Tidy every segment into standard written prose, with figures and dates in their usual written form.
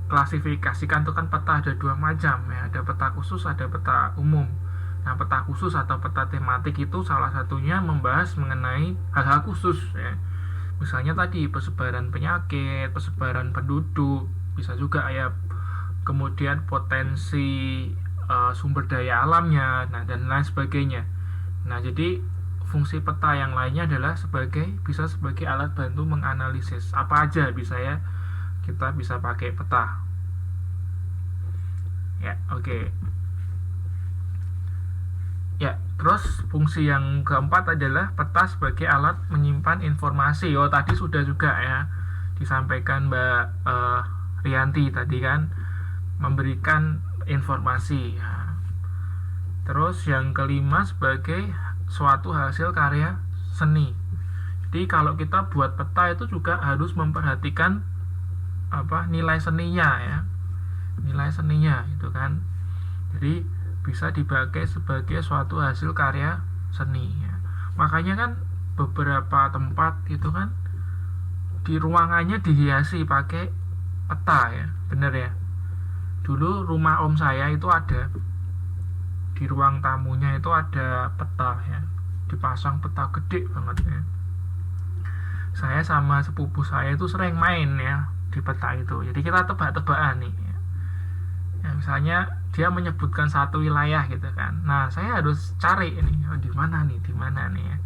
klasifikasikan itu kan peta ada dua macam ya, ada peta khusus, ada peta umum. Nah, peta khusus atau peta tematik itu salah satunya membahas mengenai hal-hal khusus ya. Misalnya tadi persebaran penyakit, persebaran penduduk, bisa juga ya, kemudian potensi sumber daya alamnya, nah dan lain sebagainya. Nah, jadi fungsi peta yang lainnya adalah bisa sebagai alat bantu menganalisis apa aja bisa ya, kita bisa pakai peta. Ya, oke. Ya, terus fungsi yang keempat adalah peta sebagai alat menyimpan informasi. Oh, tadi sudah juga ya disampaikan Mbak Rianti tadi kan, memberikan informasi ya. Terus yang kelima sebagai suatu hasil karya seni. Jadi kalau kita buat peta itu juga harus memperhatikan nilai seninya ya, nilai seninya itu kan. Jadi bisa dipakai sebagai suatu hasil karya seni ya. Makanya kan beberapa tempat itu kan di ruangannya dihiasi pakai peta ya, bener ya. Dulu rumah om saya itu ada, di ruang tamunya itu ada peta ya, dipasang peta gede banget ya. Saya sama sepupu saya itu sering main ya di peta itu. Jadi kita tebak-tebakan nih ya, misalnya dia menyebutkan satu wilayah gitu kan, nah saya harus cari ini di mana nih ya.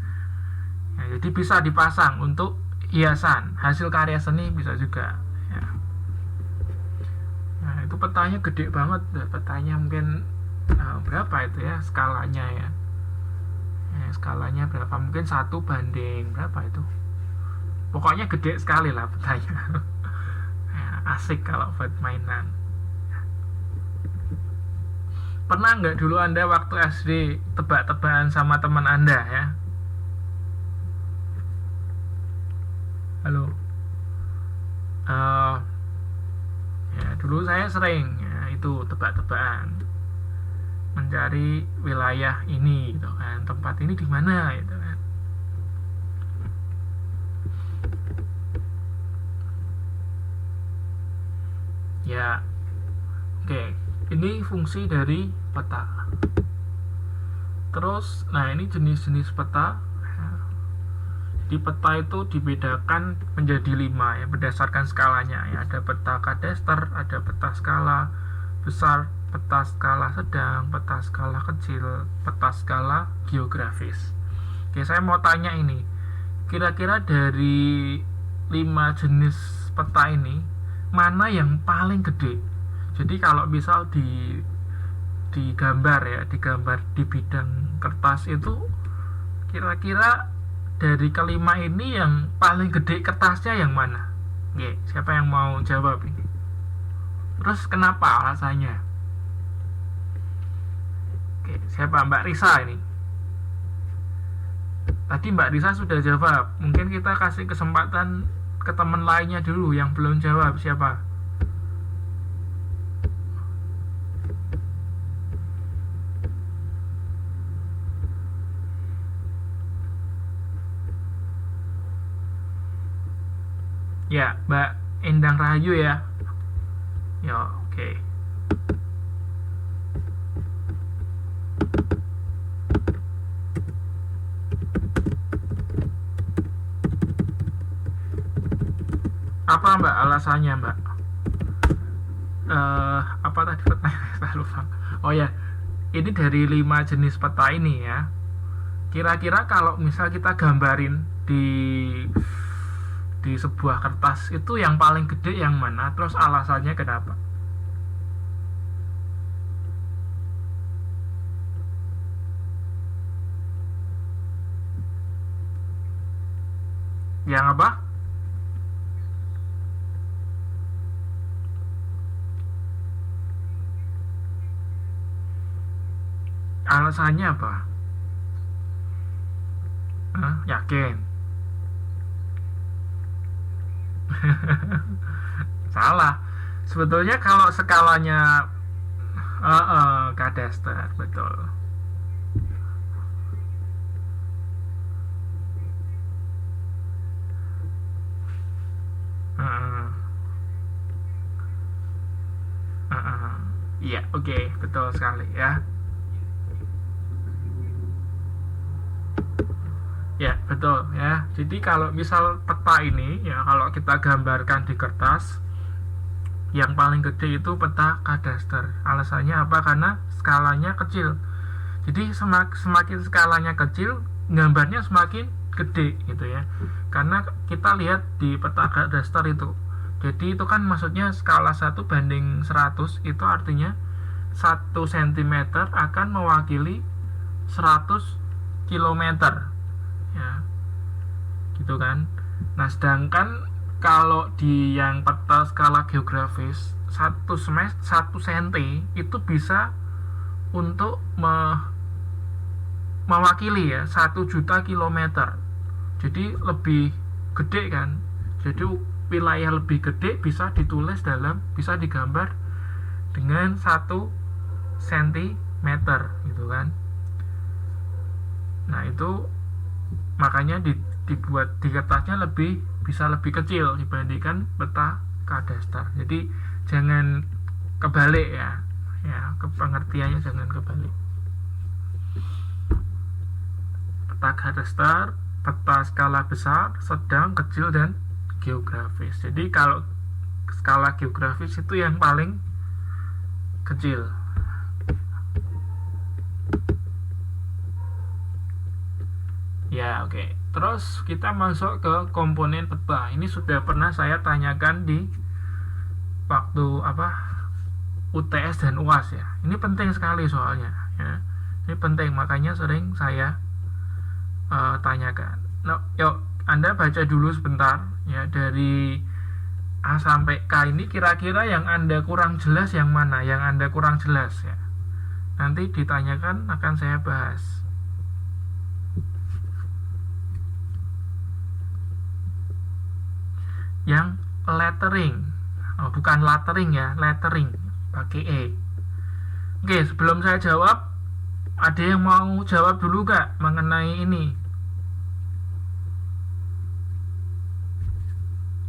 Ya, jadi bisa dipasang untuk hiasan hasil karya seni bisa juga ya. Nah, itu petanya gede banget, petanya mungkin berapa itu ya skalanya ya. Skalanya berapa, mungkin 1 banding berapa itu, pokoknya gede sekali lah petanya. Ya, asik kalau buat mainan. Pernah nggak dulu Anda waktu SD tebak-tebakan sama teman Anda ya? Halo. Uh, ya, dulu saya sering ya, itu tebak-tebakan, mencari wilayah ini gitu kan, tempat ini di mana gitu kan. Ya, oke. Ini fungsi dari peta. Terus, nah ini jenis-jenis peta. Di peta itu dibedakan menjadi 5 ya, berdasarkan skalanya ya. Ada peta kadester, ada peta skala besar, peta skala sedang, peta skala kecil, peta skala geografis. Oke, saya mau tanya ini, kira-kira dari 5 jenis peta ini mana yang paling gede? Jadi kalau misal digambar ya, digambar di bidang kertas itu, kira-kira dari kelima ini yang paling gede kertasnya yang mana? Oke, siapa yang mau jawab ini? Terus kenapa alasannya? Oke, siapa? Mbak Risa ini. Tadi Mbak Risa sudah jawab. Mungkin kita kasih kesempatan ke teman lainnya dulu yang belum jawab. Siapa? Ya, Mbak Endang Rahayu ya. Ya, oke. Apa Mbak alasannya Mbak? Apa tadi pertanyaan? Saya lupa. Oh ya, ini dari 5 jenis peta ini ya. Kira-kira kalau misal kita gambarin di sebuah kertas itu yang paling gede yang mana? Terus alasannya kenapa? Yang apa? Alasannya apa? Yakin? Salah. Sebetulnya kalau skalanya kadester, betul. Uh, Iya, oke, betul sekali ya. Ya, betul ya. Jadi kalau misal peta ini ya, kalau kita gambarkan di kertas, yang paling gede itu peta kadaster. Alasannya apa? Karena skalanya kecil. Jadi semakin skalanya kecil, gambarnya semakin gede gitu ya. Karena kita lihat di peta kadaster itu. Jadi itu kan maksudnya skala 1:100, itu artinya 1 cm akan mewakili 100 kilometer ya, gitu kan. Nah, sedangkan kalau di yang peta skala geografis, 1 cm itu bisa untuk mewakili ya 1 juta kilometer. Jadi lebih gede kan. Jadi wilayah lebih gede bisa ditulis dalam, bisa digambar dengan 1 cm gitu kan. Nah, itu makanya dibuat di kertasnya bisa lebih kecil dibandingkan peta kadaster. Jadi jangan kebalik ya, pengertiannya jangan kebalik. Peta kadaster, peta skala besar, sedang, kecil, dan geografis. Jadi kalau skala geografis itu yang paling kecil. Ya, oke. Terus kita masuk ke komponen peta. Ini sudah pernah saya tanyakan di waktu UTS dan UAS ya. Ini penting sekali soalnya ya. Ini penting, makanya sering saya tanyakan. Nah, yuk Anda baca dulu sebentar ya, dari A sampai K ini kira-kira yang Anda kurang jelas yang mana? Yang Anda kurang jelas ya. Nanti ditanyakan, akan saya bahas. Yang lettering, bukan lettering ya, lettering pakai E. Oke, sebelum saya jawab, ada yang mau jawab dulu gak mengenai ini?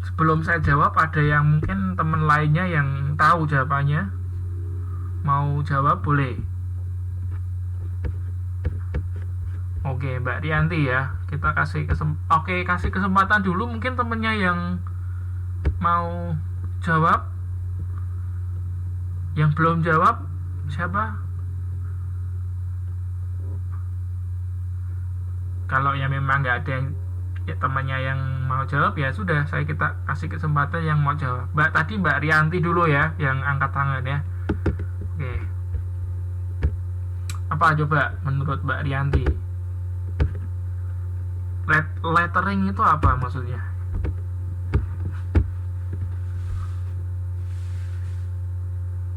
Sebelum saya jawab, ada yang mungkin teman lainnya yang tahu jawabannya, mau jawab boleh. Oke, Mbak Rianti ya, kita kasih kesempatan dulu, mungkin temennya yang mau jawab. Yang belum jawab siapa? Kalau yang memang nggak ada yang temannya yang mau jawab, ya sudah, kita kasih kesempatan yang mau jawab. Mbak Rianti dulu ya yang angkat tangan ya. Oke, apa coba menurut Mbak Rianti? Lettering itu apa maksudnya?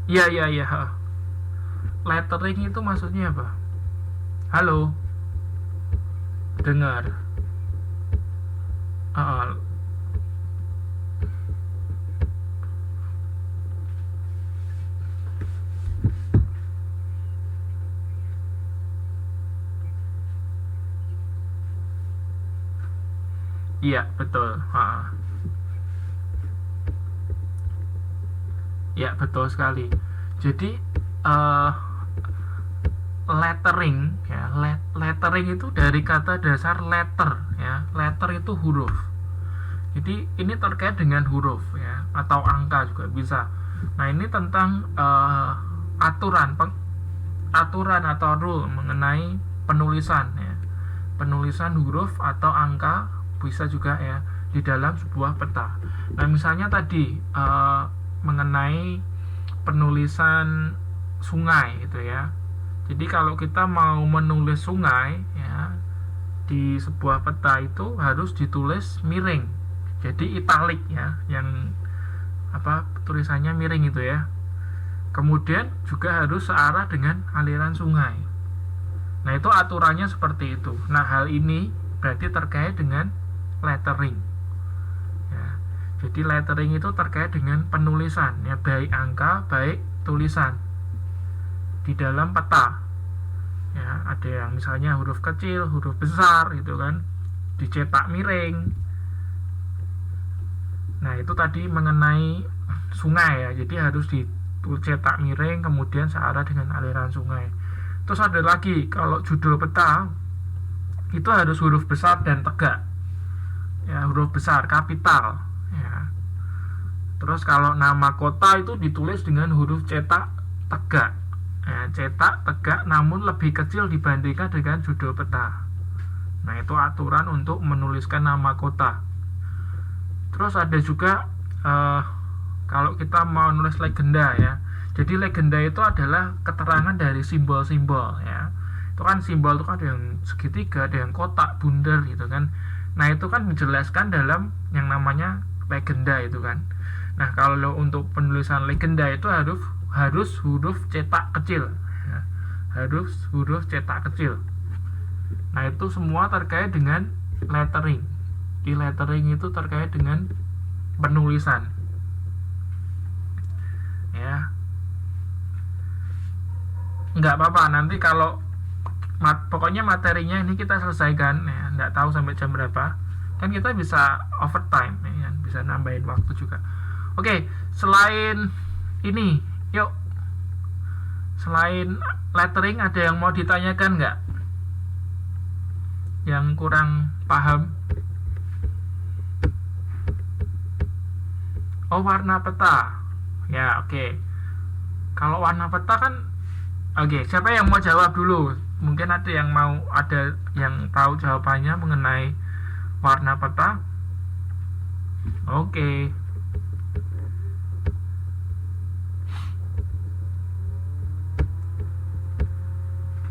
Iya. Lettering itu maksudnya apa? Halo, dengar? Iya, betul. Ya, betul sekali. Jadi lettering ya, lettering itu dari kata dasar letter ya. Letter itu huruf. Jadi ini terkait dengan huruf ya, atau angka juga bisa. Nah, ini tentang aturan atau rule mengenai penulisan ya. Penulisan huruf atau angka bisa juga ya di dalam sebuah peta. Nah, misalnya tadi mengenai penulisan sungai gitu ya. Jadi kalau kita mau menulis sungai ya di sebuah peta itu harus ditulis miring. Jadi italik ya, yang tulisannya miring itu ya. Kemudian juga harus searah dengan aliran sungai. Nah, itu aturannya seperti itu. Nah, hal ini berarti terkait dengan lettering. Jadi lettering itu terkait dengan penulisan ya, baik angka baik tulisan di dalam peta ya. Ada yang misalnya huruf kecil, huruf besar gitu kan, dicetak miring. Nah, itu tadi mengenai sungai ya, jadi harus Itu cetak miring kemudian searah dengan aliran sungai. Terus ada lagi, kalau judul peta itu harus huruf besar dan tegak. Ya, huruf besar kapital. Ya. Terus kalau nama kota itu ditulis dengan huruf cetak tegak. Ya, cetak tegak namun lebih kecil dibandingkan dengan judul peta. Nah, itu aturan untuk menuliskan nama kota. Terus ada juga kalau kita mau nulis legenda ya. Jadi legenda itu adalah keterangan dari simbol-simbol ya. Itu kan simbol itu kan ada yang segitiga, ada yang kotak, bundar gitu kan. Nah, itu kan dijelaskan dalam yang namanya legenda itu kan. Nah, kalau untuk penulisan legenda itu harus huruf cetak kecil ya. Harus huruf cetak kecil. Nah, itu semua terkait dengan lettering. Di lettering itu terkait dengan penulisan. Ya. Nggak apa-apa, nanti kalau pokoknya materinya ini kita selesaikan ya, nggak tahu sampai jam berapa. Kan kita bisa overtime ya, bisa nambahin waktu juga. Oke, selain ini, yuk. Selain lettering ada yang mau ditanyakan nggak? Yang kurang paham? Oh, warna peta. Ya, oke. Kalau warna peta kan, oke, siapa yang mau jawab dulu? Mungkin ada yang tahu jawabannya mengenai warna peta. Oke.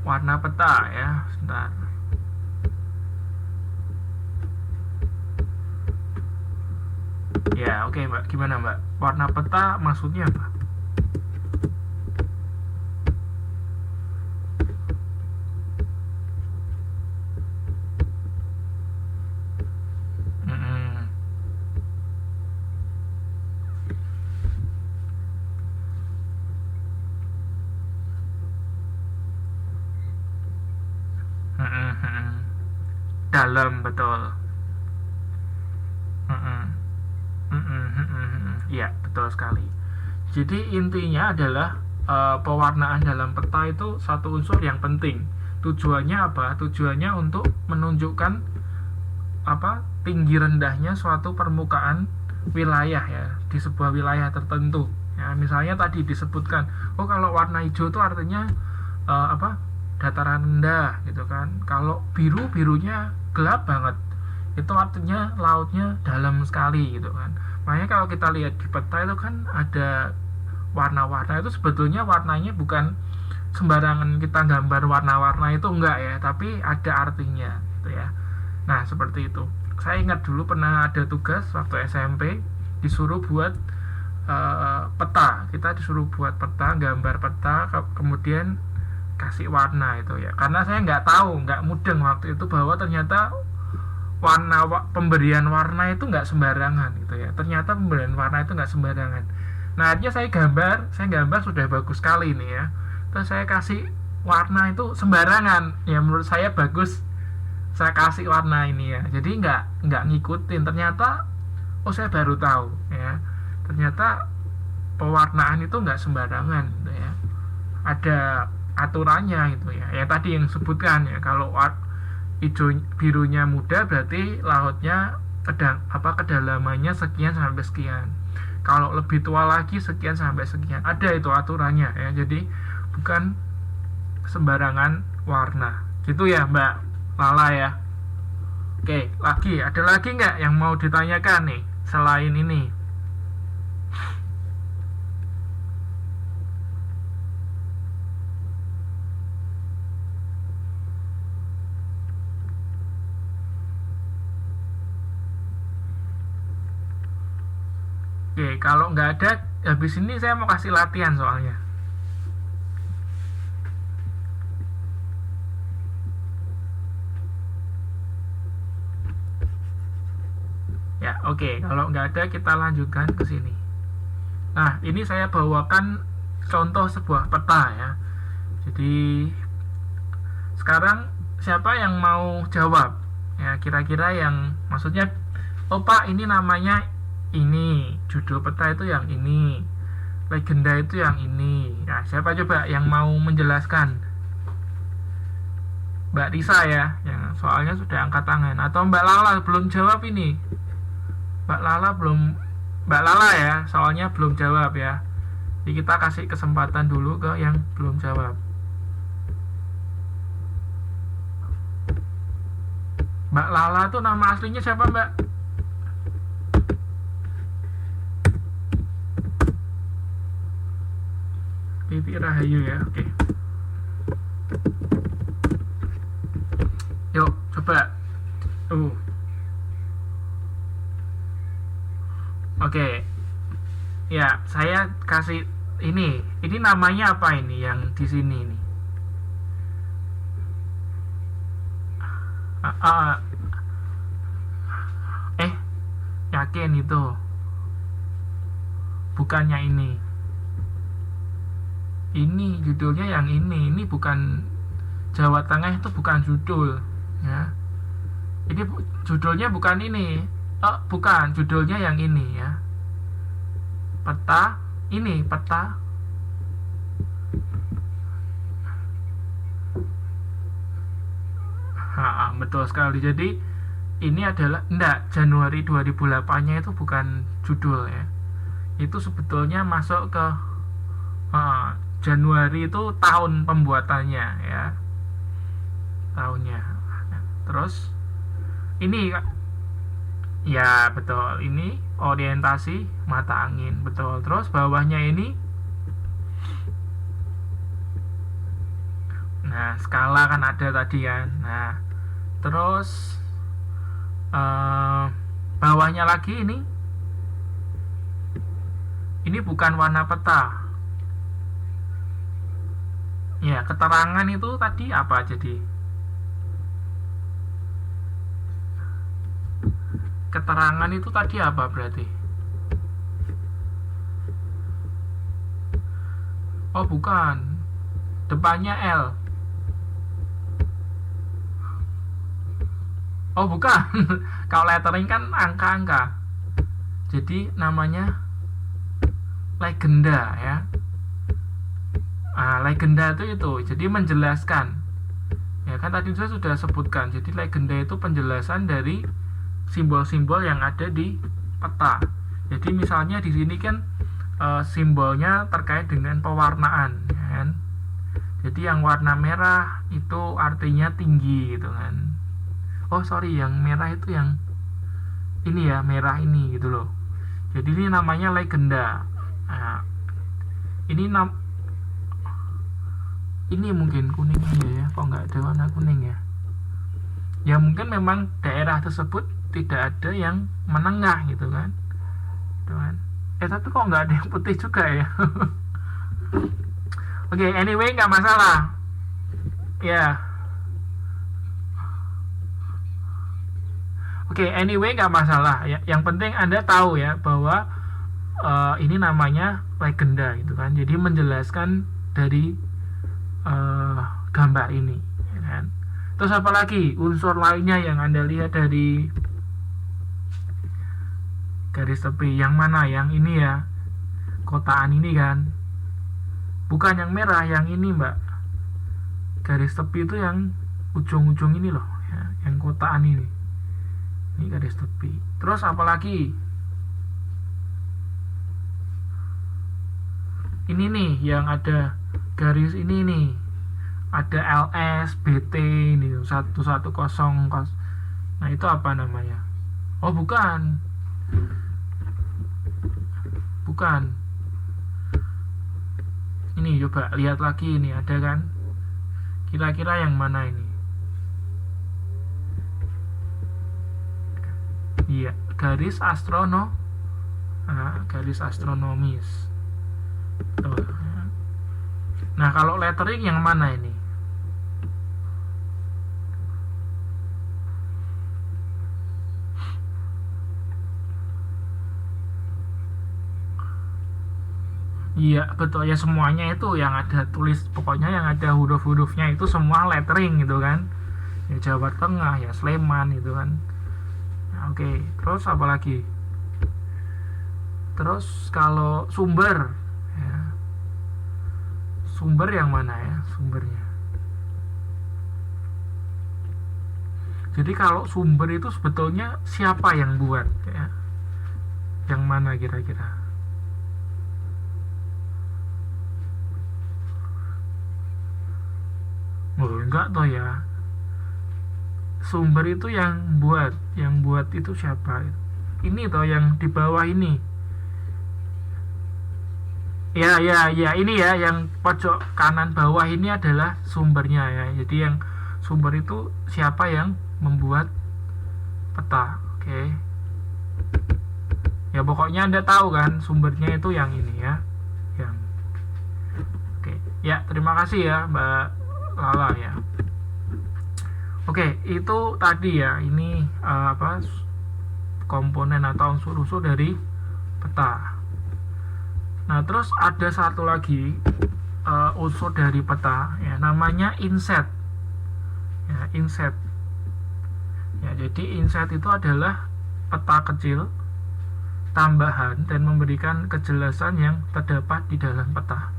Warna peta ya, sebentar. Ya, oke, Mbak. Gimana, Mbak? Warna peta maksudnya apa? Dalam, betul. Iya, betul sekali. Jadi intinya adalah pewarnaan dalam peta itu satu unsur yang penting. Tujuannya apa? Tujuannya untuk menunjukkan tinggi rendahnya suatu permukaan wilayah ya, di sebuah wilayah tertentu. Ya, misalnya tadi disebutkan, oh kalau warna hijau itu artinya dataran rendah gitu kan. Kalau birunya gelap banget, itu artinya lautnya dalam sekali gitu kan. Makanya kalau kita lihat di peta itu kan ada warna-warna, itu sebetulnya warnanya bukan sembarangan kita gambar warna-warna itu, enggak ya, tapi ada artinya gitu ya. Nah, seperti itu. Saya ingat dulu pernah ada tugas waktu SMP disuruh buat peta. Kita disuruh buat peta, gambar peta, kemudian kasih warna itu ya. Karena saya nggak mudeng waktu itu bahwa ternyata pemberian warna itu nggak sembarangan gitu ya. Ternyata pemberian warna itu nggak sembarangan. Nah, akhirnya saya gambar sudah bagus sekali nih ya. Terus saya kasih warna itu sembarangan. Ya menurut saya bagus, saya kasih warna ini ya. Jadi nggak ngikutin. Ternyata saya baru tahu ya. Ternyata pewarnaan itu nggak sembarangan gitu ya. Ada aturannya gitu ya. Ya tadi yang sebutkan ya, kalau hijau birunya muda berarti lautnya kedalamannya sekian sampai sekian. Kalau lebih tua lagi sekian sampai sekian. Ada itu aturannya ya. Jadi bukan sembarangan warna. Gitu ya, Mbak Lala ya. Oke, ada lagi nggak yang mau ditanyakan nih selain ini? Oke, kalau nggak ada, habis ini saya mau kasih latihan soalnya. Ya, oke. Kalau nggak ada, kita lanjutkan ke sini. Nah, ini saya bawakan contoh sebuah peta ya. Jadi, sekarang siapa yang mau jawab? Ya, kira-kira yang maksudnya, oh Pak, ini namanya ini, judul peta itu yang ini, legenda itu yang ini. Nah, siapa coba yang mau menjelaskan? Mbak Risa ya, yang soalnya sudah angkat tangan. Atau Mbak Lala belum jawab ini? Mbak Lala belum, Mbak Lala ya, soalnya belum jawab ya. Jadi kita kasih kesempatan dulu ke yang belum jawab. Mbak Lala tuh nama aslinya siapa, Mbak? Bibi Rahayu ya, oke. Yuk, coba. Oke. Ya, saya kasih ini. Ini namanya apa ini yang di sini ini? Ah, ah, yakin itu bukannya ini judulnya yang ini bukan Jawa Tengah, itu bukan judul ya. Ini judulnya bukan ini, bukan, judulnya yang ini ya, peta ini, peta betul sekali. Jadi ini adalah enggak, Januari 2008 nya itu bukan judul ya, itu sebetulnya masuk ke Januari itu tahun pembuatannya ya, tahunnya. Terus ini ya betul, ini orientasi mata angin, betul. Terus bawahnya ini, nah skala kan ada tadi kan. Nah terus bawahnya lagi ini bukan warna peta ya. Keterangan itu tadi apa jadi? Keterangan itu tadi apa berarti? Oh bukan, depannya L. Oh bukan. Kalau lettering kan angka-angka, jadi namanya legenda ya. Legenda itu jadi menjelaskan ya kan, tadi saya sudah sebutkan. Jadi legenda itu penjelasan dari simbol-simbol yang ada di peta. Jadi misalnya di sini kan simbolnya terkait dengan pewarnaan kan. Jadi yang warna merah itu artinya tinggi gitu kan. Oh sorry, yang merah itu yang ini ya, merah ini gitu loh. Jadi ini namanya legenda. Nah, ini mungkin kuning aja ya, kok nggak ada warna kuning ya? Ya mungkin memang daerah tersebut tidak ada yang menengah gitu kan, tapi kok nggak ada yang putih juga ya? Oke, anyway nggak masalah ya. Oke, anyway nggak masalah ya. Yang penting Anda tahu ya bahwa ini namanya legenda gitu kan. Jadi menjelaskan dari gambar ini ya kan. Terus apa lagi unsur lainnya yang Anda lihat dari garis tepi? Yang mana? Yang ini ya, kotaan ini kan, bukan yang merah, yang ini Mbak. Garis tepi itu yang ujung-ujung ini loh ya, yang kotaan ini garis tepi. Terus apa lagi? Ini nih yang ada garis ini nih, ada LS, BT ini 110. Nah itu apa namanya? Oh bukan, ini coba lihat lagi, ini ada kan, kira-kira yang mana ini? Iya, garis astronomis. Tuh. Nah kalau lettering yang mana ini? Iya betul ya, semuanya itu yang ada tulis, pokoknya yang ada huruf-hurufnya itu semua lettering gitu kan ya. Jawa Tengah ya, Sleman gitu kan. Nah, oke. Terus apa lagi? Terus kalau sumber ya, sumber yang mana ya sumbernya. Jadi kalau sumber itu sebetulnya siapa yang buat ya? Yang mana kira-kira? Oh, enggak toh ya. Sumber itu yang buat itu siapa? Ini toh yang di bawah ini. Ya, ya, ya, ini ya yang pojok kanan bawah ini adalah sumbernya ya. Jadi yang sumber itu siapa yang membuat peta. Oke. Ya pokoknya Anda tahu kan sumbernya itu yang ini ya. Yang Oke. Ya, terima kasih ya Mbak Lala ya. Oke, itu tadi ya. Ini komponen atau unsur-unsur dari peta. Nah, terus ada satu lagi unsur dari peta ya, namanya inset. Ya, inset. Ya, jadi inset itu adalah peta kecil tambahan dan memberikan kejelasan yang terdapat di dalam peta.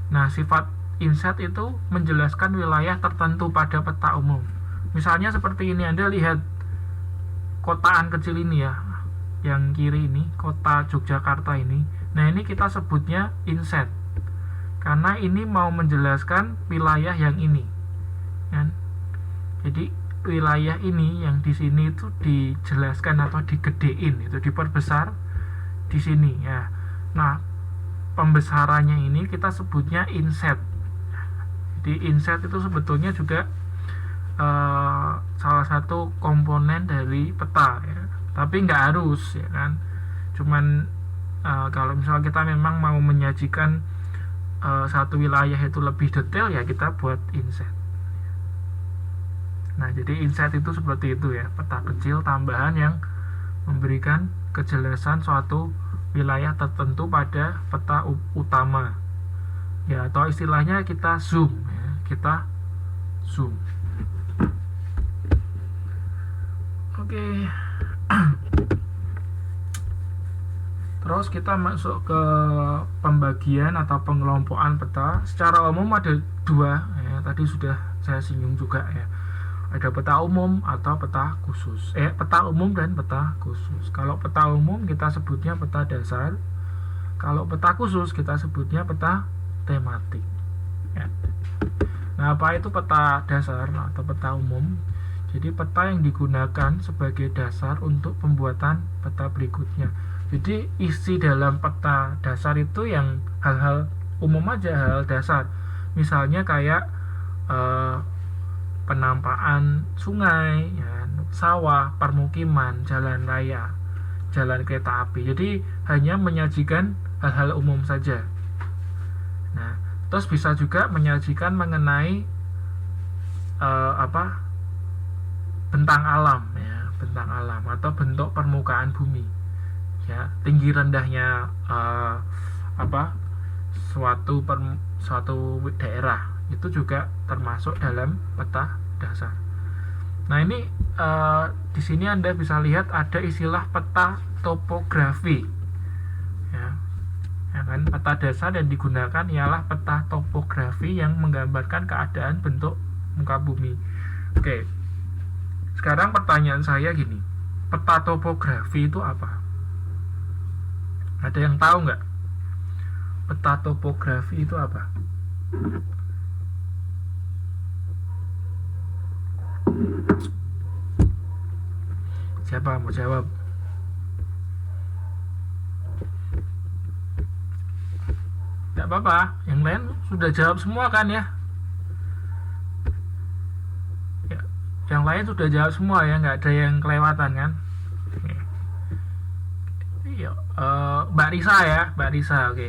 Nah, sifat inset itu menjelaskan wilayah tertentu pada peta umum. Misalnya seperti ini, Anda lihat kotaan kecil ini ya, yang kiri ini, kota Yogyakarta ini. Nah, ini kita sebutnya inset karena ini mau menjelaskan wilayah yang ini kan. Jadi wilayah ini yang di sini itu dijelaskan atau digedein, itu diperbesar di sini ya. Nah, pembesarannya ini kita sebutnya inset. Jadi inset itu sebetulnya juga salah satu komponen dari peta ya. Tapi nggak harus ya kan. Cuman kalau misalnya kita memang mau menyajikan satu wilayah itu lebih detail ya kita buat inset. Nah, jadi inset itu seperti itu ya, peta kecil tambahan yang memberikan kejelasan suatu wilayah tertentu pada peta utama ya, atau istilahnya kita zoom ya, kita zoom. Oke. Terus kita masuk ke pembagian atau pengelompokan peta. Secara umum ada dua ya, tadi sudah saya singgung juga ya. Ada peta umum atau peta khusus. Peta umum dan peta khusus. Kalau peta umum kita sebutnya peta dasar. Kalau peta khusus kita sebutnya peta tematik. Ya. Nah, apa itu peta dasar atau peta umum? Jadi peta yang digunakan sebagai dasar untuk pembuatan peta berikutnya. Jadi isi dalam peta dasar itu yang hal-hal umum aja, hal dasar. Misalnya kayak penampakan sungai, ya, sawah, permukiman, jalan raya, jalan kereta api. Jadi hanya menyajikan hal-hal umum saja. Nah, terus bisa juga menyajikan mengenai bentang alam ya, bentang alam atau bentuk permukaan bumi. Ya, tinggi rendahnya suatu daerah itu juga termasuk dalam peta dasar. Nah, ini di sini Anda bisa lihat ada istilah peta topografi ya, kan peta dasar yang digunakan ialah peta topografi yang menggambarkan keadaan bentuk muka bumi. Oke, sekarang pertanyaan saya gini, peta topografi itu apa? Ada yang tahu nggak? Peta topografi itu apa? Siapa mau jawab? Nggak apa-apa, yang lain sudah jawab semua kan ya? Yang lain sudah jawab semua ya, nggak ada yang kelewatan kan? Mbak Risa ya, Mbak Risa, oke.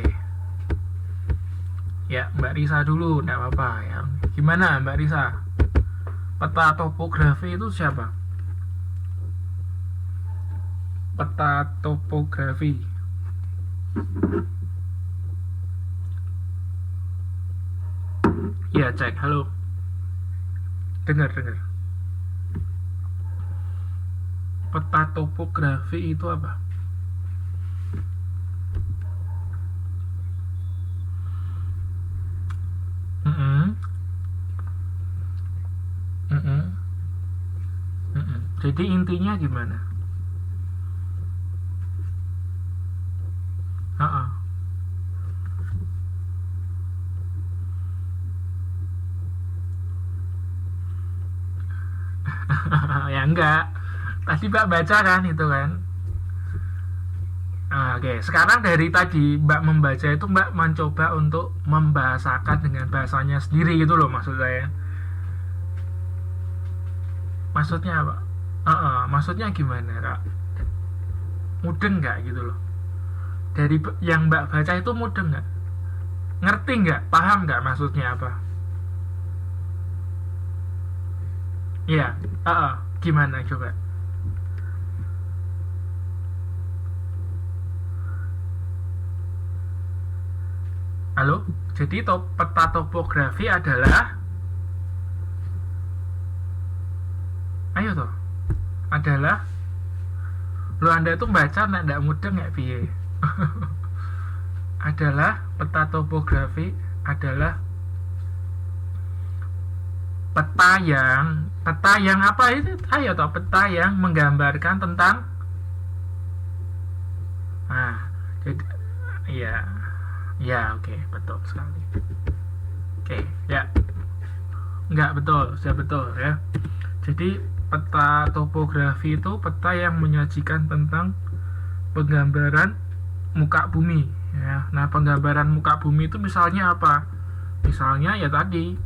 Ya, Mbak Risa dulu, nggak apa-apa ya. Gimana Mbak Risa? Peta topografi itu siapa? Peta topografi. Ya, cek, halo. Dengar. Peta topografi itu apa? Jadi intinya gimana? Heeh. Ya enggak. Tadi Mbak baca kan itu kan. Nah, oke, sekarang dari tadi Mbak membaca itu Mbak mencoba untuk membahasakan dengan bahasanya sendiri gitu loh maksud saya. Maksudnya apa? Maksudnya gimana Kak? Mudeng nggak gitu loh? Dari yang Mbak baca itu mudeng nggak? Ngerti nggak? Paham nggak maksudnya apa? Iya, gimana coba? Halo? Jadi peta topografi adalah, ayo toh, adalah, lo Anda itu baca nggak mudeng nggak piye? Adalah peta topografi adalah peta yang apa itu? Ayo toh, peta yang menggambarkan tentang, nah, jadi iya, ya oke, betul sekali. Oke, ya, nggak betul, sudah betul ya. Jadi peta topografi itu peta yang menyajikan tentang penggambaran muka bumi ya. Nah, penggambaran muka bumi itu misalnya apa? Misalnya ya tadi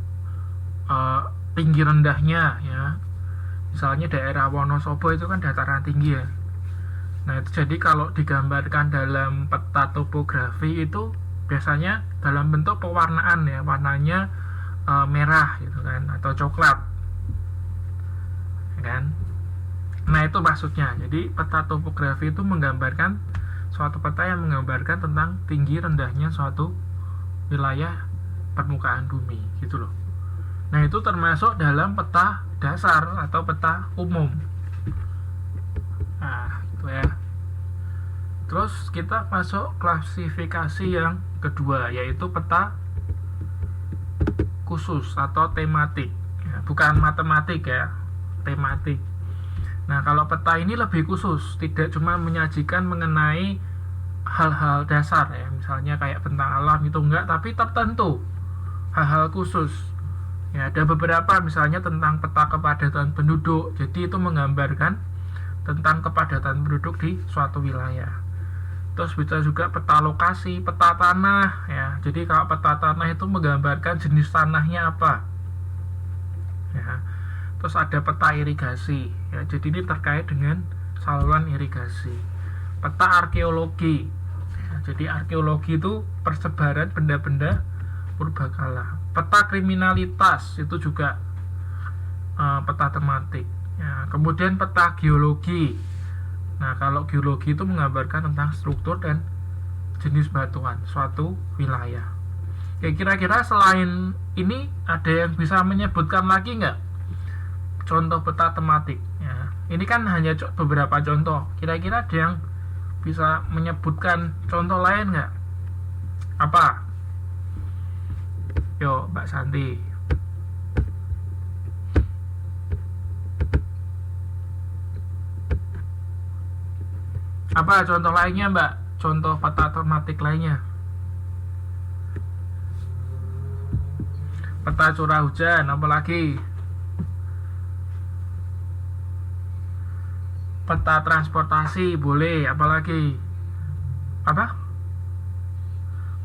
tinggi rendahnya ya. Misalnya daerah Wonosobo itu kan dataran tinggi ya. Nah, itu jadi kalau digambarkan dalam peta topografi itu biasanya dalam bentuk pewarnaan ya, warnanya merah gitu kan atau coklat. Kan? Nah, itu maksudnya. Jadi peta topografi itu menggambarkan suatu peta yang menggambarkan tentang tinggi rendahnya suatu wilayah permukaan bumi gitu loh. Nah, itu termasuk dalam peta dasar atau peta umum. Nah, itu ya. Terus kita masuk klasifikasi yang kedua, yaitu peta khusus atau tematik ya, bukan matematik ya, tematik. Nah, kalau peta ini lebih khusus, tidak cuma menyajikan mengenai hal-hal dasar ya, misalnya kayak tentang alam itu enggak, tapi tertentu hal-hal khusus. Ya, ada beberapa misalnya tentang peta kepadatan penduduk. Jadi itu menggambarkan tentang kepadatan penduduk di suatu wilayah. Terus bisa juga peta lokasi, peta tanah ya. Jadi kalau peta tanah itu menggambarkan jenis tanahnya apa. Ya. Terus ada peta irigasi ya. Jadi ini terkait dengan saluran irigasi. Peta arkeologi ya, jadi arkeologi itu persebaran benda-benda purbakala. Peta kriminalitas itu juga peta tematik ya. Kemudian peta geologi. Nah, kalau geologi itu menggambarkan tentang struktur dan jenis batuan suatu wilayah. Ya, kira-kira selain ini ada yang bisa menyebutkan lagi nggak contoh peta tematik ya. Ini kan hanya beberapa contoh. Kira-kira ada yang bisa menyebutkan contoh lain nggak? Apa? Yo, Mbak Santi. Apa contoh lainnya, Mbak? Contoh peta tematik lainnya. Peta curah hujan, apalagi? Peta transportasi, boleh, apalagi? Apa?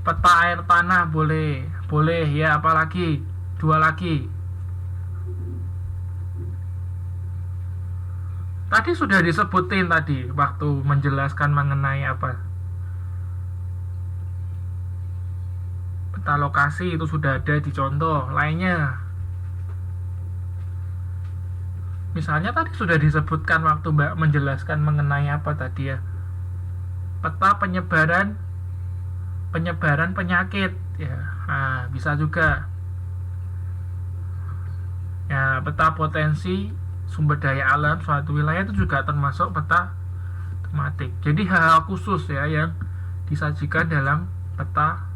Peta air tanah, boleh. Boleh, ya, apalagi? Dua lagi. Tadi sudah disebutin tadi waktu menjelaskan mengenai apa? Peta lokasi itu sudah ada di contoh lainnya. Misalnya tadi sudah disebutkan waktu Mbak menjelaskan mengenai apa tadi ya? Peta penyebaran penyakit ya. Nah, bisa juga. Ya, peta potensi sumber daya alam suatu wilayah itu juga termasuk peta tematik. Jadi hal-hal khusus ya yang disajikan dalam peta